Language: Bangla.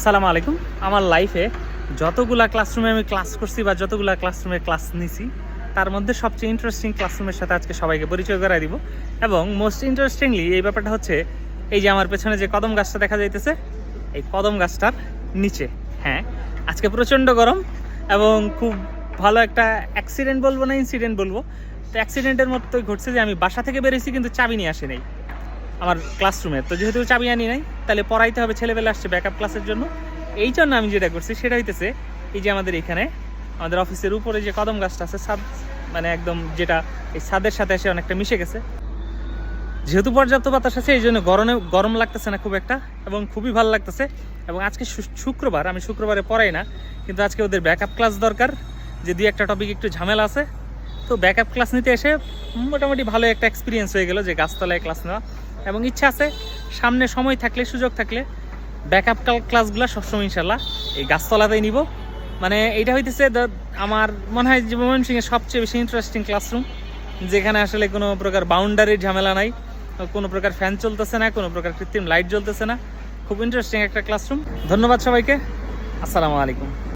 আসসালামু আলাইকুম। আমার লাইফে যতগুলা ক্লাসরুমে আমি ক্লাস করছি বা যতগুলা ক্লাসরুমে ক্লাস নিছি তার মধ্যে সবচেয়ে ইন্টারেস্টিং ক্লাসরুমের সাথে আজকে সবাইকে পরিচয় করাই দিব। এবং মোস্ট ইন্টারেস্টিংলি এই ব্যাপারটা হচ্ছে এই যে আমার পেছনে যে কদম গাছটা দেখা যাইতেছে, এই কদম গাছটার নিচে। হ্যাঁ, আজকে প্রচণ্ড গরম এবং খুব ভালো একটা অ্যাক্সিডেন্ট বলবো না ইনসিডেন্ট বলবো, তো অ্যাক্সিডেন্টের মতোই ঘটছে যে আমি বাসা থেকে বেরিয়েছি কিন্তু চাবি নিয়ে আসি নাই আমার ক্লাসরুমে। তো যেহেতু চাবি আনি নাই তাহলে পড়াইতে হবে, ছেলেবেলা আসছে ব্যাকআপ ক্লাসের জন্য। এই জন্য আমি যেটা করছি সেটা হইতেছে এই যে আমাদের এখানে আমাদের অফিসের উপরে যে কদম গাছটা আছে ছাদ, মানে একদম যেটা এই ছাদের সাথে এসে অনেকটা মিশে গেছে, যেহেতু পর্যাপ্ত বাতাস আছে এই জন্য গরম লাগতেছে না খুব একটা এবং খুবই ভালো লাগতেছে। এবং আজকে শুক্রবার, আমি শুক্রবারে পড়াই না, কিন্তু আজকে ওদের ব্যাকআপ ক্লাস দরকার, যে দুই একটা টপিক একটু ঝামেলা আছে। তো ব্যাকআপ ক্লাস নিতে এসে মোটামুটি ভালো একটা এক্সপিরিয়েন্স হয়ে গেল যে গাছতলায় ক্লাস নেওয়া। এবং ইচ্ছা আছে সামনে সময় থাকলে, সুযোগ থাকলে ব্যাকআপ ক্লাসগুলো সবসময় ইনশাল্লাহ এই গাছতলাতেই নিব। মানে এইটা হইতেছে আমার মনে হয় যে ময়মনসিংহের সবচেয়ে বেশি ইন্টারেস্টিং ক্লাসরুম, যেখানে আসলে কোনো প্রকার বাউন্ডারির ঝামেলা নাই, কোনো প্রকার ফ্যান চলতেছে না, কোনো প্রকার কৃত্রিম লাইট জ্বলতেছে না। খুব ইন্টারেস্টিং একটা ক্লাসরুম। ধন্যবাদ সবাইকে। আসসালামু আলাইকুম।